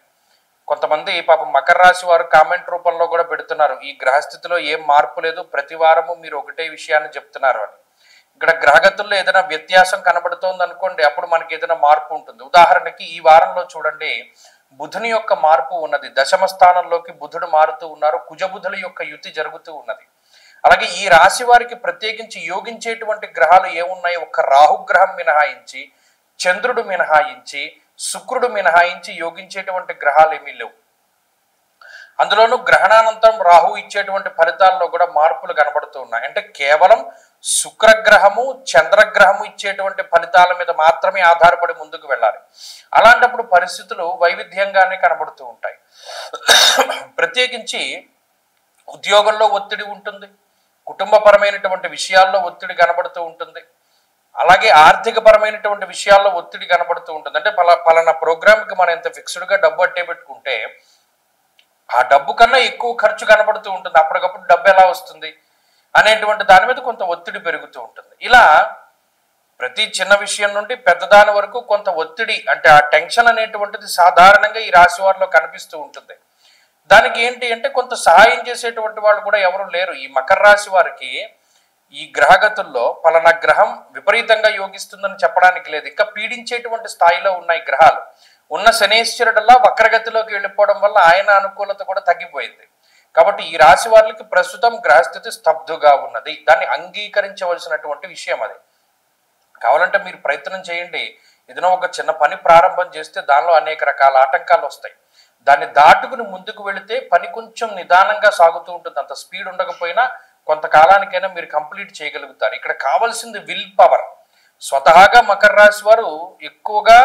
కొంతమంది పాపం మకర రాశి వారు కామెంట్ రూపంలో కూడా పెడుతున్నారు, ఈ గ్రహస్థితిలో ఏం మార్పు లేదు, ప్రతి వారము మీరు ఒకటే విషయాన్ని చెప్తున్నారు అని. ఇక్కడ గ్రహగతుల్లో ఏదైనా వ్యత్యాసం కనబడుతోంది అనుకోండి, అప్పుడు మనకి ఏదైనా మార్పు ఉంటుంది. ఉదాహరణకి ఈ వారంలో చూడండి, బుధుని యొక్క మార్పు ఉన్నది. దశమ స్థానంలోకి బుధుడు మారుతూ ఉన్నారు. కుజబుధుల యొక్క యుతి జరుగుతూ ఉన్నది. అలాగే ఈ రాశి వారికి ప్రత్యేకించి యోగించేటువంటి గ్రహాలు ఏమున్నాయి? ఒక్క రాహుగ్రహం మినహాయించి, చంద్రుడు మినహాయించి, శుక్రుడు మినహాయించి యోగించేటువంటి గ్రహాలు ఏమీ లేవు. అందులోనూ గ్రహణానంతరం రాహు ఇచ్చేటువంటి ఫలితాల్లో కూడా మార్పులు కనబడుతూ ఉన్నాయి. అంటే కేవలం శుక్రగ్రహము, చంద్రగ్రహము ఇచ్చేటువంటి ఫలితాల మీద మాత్రమే ఆధారపడి ముందుకు వెళ్ళాలి. అలాంటప్పుడు పరిస్థితులు వైవిధ్యంగానే కనబడుతూ ఉంటాయి. ప్రత్యేకించి ఉద్యోగంలో ఒత్తిడి ఉంటుంది, కుటుంబపరమైనటువంటి విషయాల్లో ఒత్తిడి కనబడుతూ ఉంటుంది, అలాగే ఆర్థిక పరమైనటువంటి విషయాల్లో ఒత్తిడి కనబడుతూ ఉంటుంది. అంటే పలానా ప్రోగ్రామ్కి మనం ఎంత ఫిక్స్డ్గా డబ్బు అట్టే పెట్టుకుంటే ఆ డబ్బు కన్నా ఎక్కువ ఖర్చు కనబడుతూ ఉంటుంది. అప్పటికప్పుడు డబ్బు ఎలా వస్తుంది అనేటువంటి దాని మీద కొంత ఒత్తిడి పెరుగుతూ ఉంటుంది. ఇలా ప్రతి చిన్న విషయం నుండి పెద్దదాని వరకు కొంత ఒత్తిడి, అంటే ఆ టెన్షన్ అనేటువంటిది సాధారణంగా ఈ రాశి వారిలో కనిపిస్తూ ఉంటుంది. దానికి ఏంటి అంటే కొంత సహాయం చేసేటువంటి వాళ్ళు కూడా ఎవరు లేరు. ఈ మకర రాశి వారికి ఈ గ్రహగతుల్లో పలానా గ్రహం విపరీతంగా యోగిస్తుందని చెప్పడానికి లేదు. ఇంకా పీడించేటువంటి స్థాయిలో ఉన్నాయి గ్రహాలు. ఉన్న శనేశ్వరుడల్లా వక్రగతిలోకి వెళ్ళిపోవడం వల్ల ఆయన అనుకూలత కూడా తగ్గిపోయింది. కాబట్టి ఈ రాశి వారికి ప్రస్తుతం గ్రహస్థితి స్తబ్దుగా ఉన్నది. దాన్ని అంగీకరించవలసినటువంటి విషయం అది. కావాలంటే మీరు ప్రయత్నం చేయండి. ఏదైనా ఒక చిన్న పని ప్రారంభం చేస్తే దానిలో అనేక రకాల ఆటంకాలు వస్తాయి. దాన్ని దాటుకుని ముందుకు వెళితే పని కొంచెం నిదానంగా సాగుతూ ఉంటుంది. అంత స్పీడ్ ఉండకపోయినా కొంతకాలానికైనా మీరు కంప్లీట్ చేయగలుగుతారు. ఇక్కడ కావాల్సింది విల్ పవర్. స్వతహాగా మకర రాశి వారు ఎక్కువగా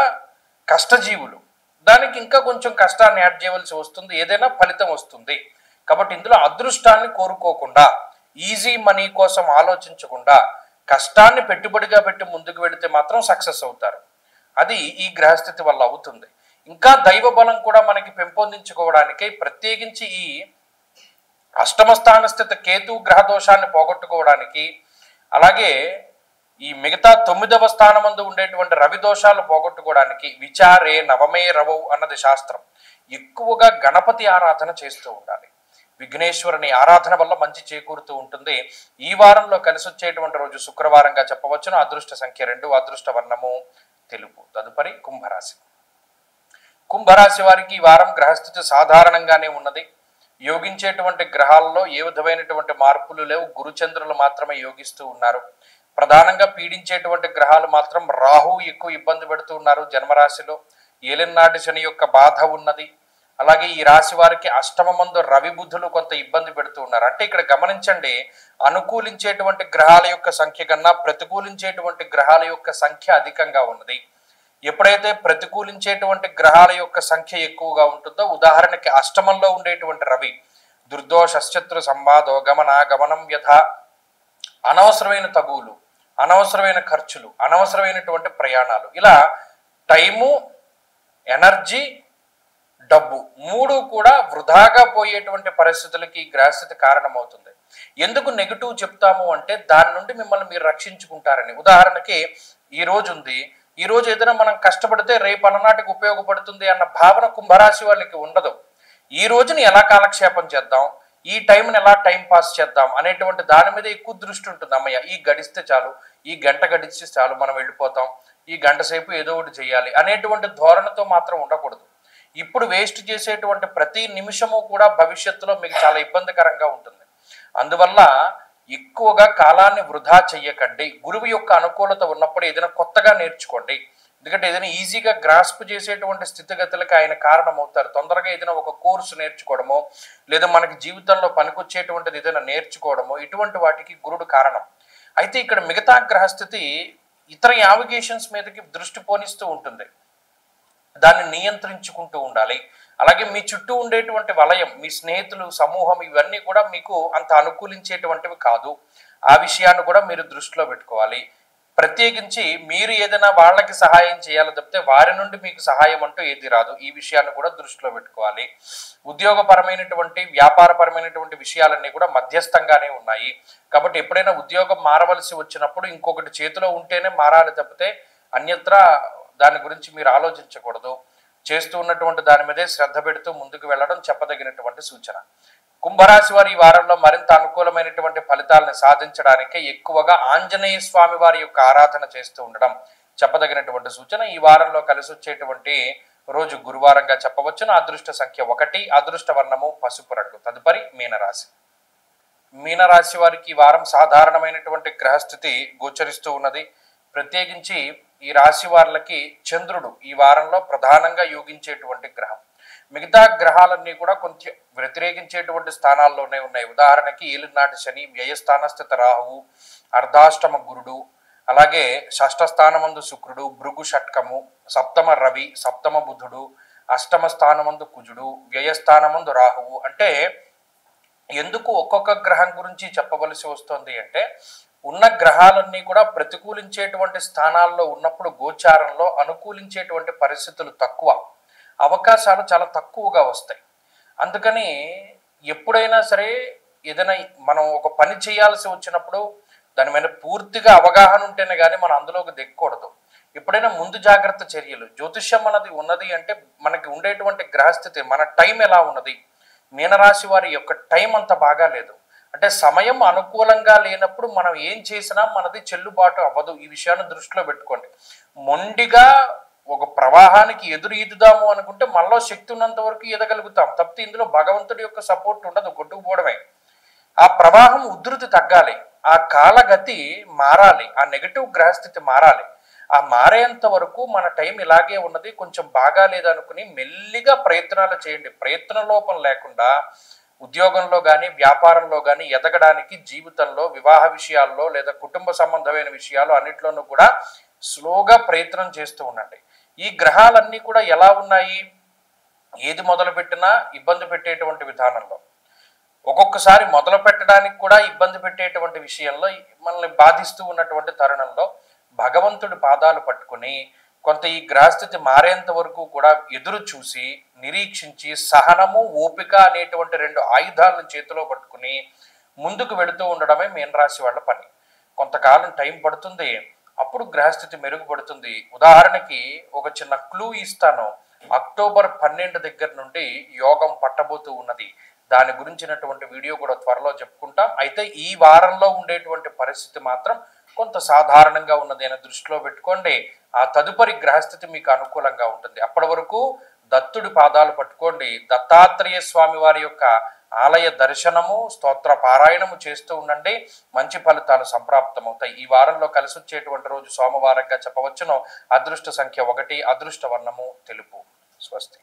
కష్టజీవులు. దానికి ఇంకా కొంచెం కష్టాన్ని యాడ్ చేయవలసి వస్తుంది, ఏదైనా ఫలితం వస్తుంది. కాబట్టి ఇందులో అదృష్టాన్ని కోరుకోకుండా, ఈజీ మనీ కోసం ఆలోచించకుండా కష్టాన్ని పెట్టుబడిగా పెట్టి ముందుకు వెళితే మాత్రం సక్సెస్ అవుతారు. అది ఈ గ్రహస్థితి వల్ల అవుతుంది. ఇంకా దైవ బలం కూడా మనకి పెంపొందించుకోవడానికి, ప్రత్యేకించి ఈ అష్టమ స్థాన స్థిత కేతు గ్రహ దోషాన్ని పోగొట్టుకోవడానికి, అలాగే ఈ మిగతా 9వ స్థానమందు ఉండేటువంటి రవి దోషాలు పోగొట్టుకోవడానికి విచారే నవమే రవౌ అన్నది శాస్త్రం. ఎక్కువగా గణపతి ఆరాధన చేస్తూ ఉండాలి. విఘ్నేశ్వరుని ఆరాధన వల్ల మంచి చేకూరుతూ ఉంటుంది. ఈ వారంలో కలిసి వచ్చేటువంటి రోజు శుక్రవారంగా చెప్పవచ్చును. అదృష్ట సంఖ్య 2, అదృష్ట వర్ణము తెలుపు. తదుపరి కుంభరాశి. కుంభరాశి వారికి ఈ వారం గ్రహస్థితి సాధారణంగానే ఉన్నది. యోగించేటువంటి గ్రహాల్లో ఏ విధమైనటువంటి మార్పులు లేవు. గురుచంద్రులు మాత్రమే యోగిస్తూ ఉన్నారు. ప్రధానంగా పీడించేటువంటి గ్రహాలు మాత్రం రాహు ఎక్కువ ఇబ్బంది పెడుతూ ఉన్నారు. జన్మరాశిలో ఏలినాటి శని యొక్క బాధ ఉన్నది. అలాగే ఈ రాశి వారికి అష్టమమందు రవి బుధులు కొంత ఇబ్బంది పెడుతూ ఉన్నారు. అంటే ఇక్కడ గమనించండి, అనుకూలించేటువంటి గ్రహాల యొక్క సంఖ్య కన్నా ప్రతికూలించేటువంటి గ్రహాల యొక్క సంఖ్య అధికంగా ఉన్నది. ఎప్పుడైతే ప్రతికూలించేటువంటి గ్రహాల యొక్క సంఖ్య ఎక్కువగా ఉంటుందో, ఉదాహరణకి అష్టమంలో ఉండేటువంటి రవి దుర్దోష శత్రు సంవాదో గమనం వ్యధ, అనవసరమైన తగువులు, అనవసరమైన ఖర్చులు, అనవసరమైనటువంటి ప్రయాణాలు, ఇలా టైము, ఎనర్జీ, డబ్బు 3 కూడా వృధాగా పోయేటువంటి పరిస్థితులకి గ్రహస్థితి కారణమవుతుంది. ఎందుకు నెగిటివ్ చెప్తాము అంటే దాని నుండి మిమ్మల్ని మీరు రక్షించుకుంటారని. ఉదాహరణకి ఈ రోజు ఉంది, ఈ రోజు ఏదైనా మనం కష్టపడితే రేపు అన్ననాటికి ఉపయోగపడుతుంది అన్న భావన కుంభరాశి వాళ్ళకి ఉండదు. ఈ రోజుని ఎలా కాలక్షేపం చేద్దాం, ఈ టైంని ఎలా టైం పాస్ చేద్దాం అనేటువంటి దాని మీద ఎక్కువ దృష్టి ఉంటుంది. అమ్మయ్య ఈ గడిస్తే చాలు, ఈ గంట గడిస్తే చాలు, మనం వెళ్ళిపోతాం, ఈ గంట సేపు ఏదో ఒకటి చేయాలి అనేటువంటి ధోరణితో మాత్రం ఉండకూడదు. ఇప్పుడు వేస్ట్ చేసేటువంటి ప్రతి నిమిషము కూడా భవిష్యత్తులో మీకు చాలా ఇబ్బందికరంగా ఉంటుంది. అందువల్ల ఎక్కువగా కాలాన్ని వృధా చెయ్యకండి. గురువు యొక్క అనుకూలత ఉన్నప్పుడు ఏదైనా కొత్తగా నేర్చుకోండి. ఎందుకంటే ఏదైనా ఈజీగా గ్రాస్ప్ చేసేటువంటి స్థితిగతులకు ఆయన కారణమవుతారు. తొందరగా ఏదైనా ఒక కోర్సు నేర్చుకోవడమో, లేదా మనకి జీవితంలో పనికొచ్చేటువంటిది ఏదైనా నేర్చుకోవడమో, ఇటువంటి వాటికి గురుడు కారణం. అయితే ఇక్కడ మిగతా గ్రహస్థితి ఇతర యావిగేషన్స్ మీదకి దృష్టి పోనిస్తూ ఉంటుంది. దాన్ని నియంత్రించుకుంటూ ఉండాలి. అలాగే మీ చుట్టూ ఉండేటువంటి వలయం, మీ స్నేహితులు, సమూహం, ఇవన్నీ కూడా మీకు అంత అనుకూలించేటువంటివి కాదు. ఆ విషయాన్ని కూడా మీరు దృష్టిలో పెట్టుకోవాలి. ప్రత్యేకించి మీరు ఏదైనా వాళ్ళకి సహాయం చేయాలో తప్పితే వారి నుండి మీకు సహాయం అంటూ ఏది రాదు. ఈ విషయాన్ని కూడా దృష్టిలో పెట్టుకోవాలి. ఉద్యోగపరమైనటువంటి, వ్యాపారపరమైనటువంటి విషయాలన్నీ కూడా మధ్యస్థంగానే ఉన్నాయి. కాబట్టి ఎప్పుడైనా ఉద్యోగం మారవలసి వచ్చినప్పుడు ఇంకొకటి చేతిలో ఉంటేనే మారాలి తప్పితే అన్యత్రా దాని గురించి మీరు ఆలోచించకూడదు. చేస్తూ ఉన్నటువంటి దాని మీదే శ్రద్ధ పెడుతూ ముందుకు వెళ్ళడం చెప్పదగినటువంటి సూచన. కుంభరాశి వారు ఈ వారంలో మరింత అనుకూలమైనటువంటి ఫలితాలను సాధించడానికి ఎక్కువగా ఆంజనేయ స్వామి వారి యొక్క ఆరాధన చేస్తూ ఉండడం చెప్పదగినటువంటి సూచన. ఈ వారంలో కలిసి వచ్చేటువంటి రోజు గురువారంగా చెప్పవచ్చును. అదృష్ట సంఖ్య 1, అదృష్ట వర్ణము పసుపు రంగు. తదుపరి మీనరాశి. మీనరాశి వారికి ఈ వారం సాధారణమైనటువంటి గ్రహస్థితి గోచరిస్తూ ఉన్నది. ప్రత్యేకించి ఈ రాశి వారికి చంద్రుడు ఈ వారంలో ప్రధానంగా యోగించేటువంటి గ్రహం. మిగతా గ్రహాలన్నీ కూడా కొంచెం వ్యతిరేకించేటువంటి స్థానాల్లోనే ఉన్నాయి. ఉదాహరణకి ఏలినాటి శని, వ్యయస్థానస్థిత రాహువు, అర్ధాష్టమ గురుడు, అలాగే షష్ఠ స్థానమందు శుక్రుడు, భృగు షట్కము, సప్తమ రవి, సప్తమ బుధుడు, అష్టమ స్థానమందు కుజుడు, వ్యయస్థానమందు రాహువు. అంటే ఎందుకు ఒక్కొక్క గ్రహం గురించి చెప్పవలసి వస్తుంది అంటే, ఉన్న గ్రహాలన్నీ కూడా ప్రతికూలించేటువంటి స్థానాల్లో ఉన్నప్పుడు గోచారంలో అనుకూలించేటువంటి పరిస్థితులు తక్కువ, అవకాశాలు చాలా తక్కువగా వస్తాయి. అందుకని ఎప్పుడైనా సరే ఏదైనా మనం ఒక పని చేయాల్సి వచ్చినప్పుడు దాని మీద పూర్తిగా అవగాహన ఉంటేనే కానీ మనం అందులోకి దిక్కకూడదు. ఎప్పుడైనా ముందు జాగ్రత్త చర్యలు. జ్యోతిష్యం అన్నది ఉన్నది అంటే మనకి ఉండేటువంటి గ్రహస్థితి, మన టైం ఎలా ఉన్నది. మీనరాశి వారి యొక్క టైం అంత బాగా లేదు. అంటే సమయం అనుకూలంగా లేనప్పుడు మనం ఏం చేసినా మనది చెల్లుబాటు అవ్వదు. ఈ విషయాన్ని దృష్టిలో పెట్టుకోండి. మొండిగా ఒక ప్రవాహానికి ఎదురు ఈదుదాము అనుకుంటే మనలో శక్తి ఉన్నంత వరకు ఈదగలుగుతాం తప్పితే ఇందులో భగవంతుడి యొక్క సపోర్ట్ ఉండదు, కొట్టుకుపోవడమే. ఆ ప్రవాహం ఉధృతి తగ్గాలి, ఆ కాలగతి మారాలి, ఆ నెగటివ్ గ్రహస్థితి మారాలి. ఆ మారేంత వరకు మన టైం ఇలాగే ఉన్నది, కొంచెం బాగా లేదనుకుని మెల్లిగా ప్రయత్నాలు చేయండి. ప్రయత్న లోపం లేకుండా ఉద్యోగంలో కానీ వ్యాపారంలో కానీ ఎదగడానికి, జీవితంలో, వివాహ విషయాల్లో లేదా కుటుంబ సంబంధమైన విషయాలు అన్నిట్లోనూ కూడా స్లోగా ప్రయత్నం చేస్తూ ఉండండి. ఈ గ్రహాలన్నీ కూడా ఎలా ఉన్నాయి, ఏది మొదలు పెట్టినా ఇబ్బంది పెట్టేటువంటి విధానంలో, ఒక్కొక్కసారి మొదలు పెట్టడానికి కూడా ఇబ్బంది పెట్టేటువంటి విషయంలో, మనల్ని బాధిస్తూ ఉన్నటువంటి తరుణంలో భగవంతుడి పాదాలు పట్టుకుని కొంత ఈ గ్రహస్థితి మారేంత వరకు కూడా ఎదురు చూసి నిరీక్షించి సహనము, ఓపిక అనేటువంటి 2 ఆయుధాలను చేతిలో పట్టుకుని ముందుకు వెళుతూ ఉండడమే మీనరాశి వాళ్ళ పని. కొంతకాలం టైం పడుతుంది, అప్పుడు గ్రహస్థితి మెరుగుపడుతుంది. ఉదాహరణకి ఒక చిన్న క్లూ ఇస్తాను. అక్టోబర్ 12 దగ్గర నుండి యోగం పట్టబోతూ ఉన్నది. దాని గురించినటువంటి వీడియో కూడా త్వరలో చెప్పుకుంటాం. అయితే ఈ వారంలో ఉండేటువంటి పరిస్థితి మాత్రం కొంత సాధారణంగా ఉన్నది అని దృష్టిలో పెట్టుకోండి. ఆ తదుపరి గ్రహస్థితి మీకు అనుకూలంగా ఉంటుంది. అప్పటి వరకు దత్తుడి పాదాలు పట్టుకోండి. దత్తాత్రేయ స్వామి వారి యొక్క ఆలయ దర్శనము, స్తోత్ర పారాయణము చేస్తూ ఉండండి. మంచి ఫలితాలు సంప్రాప్తమవుతాయి. ఈ వారంలో కలిసి వచ్చేటువంటి రోజు సోమవారంగా చెప్పవచ్చును. అదృష్ట సంఖ్య 1, అదృష్ట వర్ణము తెలుపు. స్వస్తి.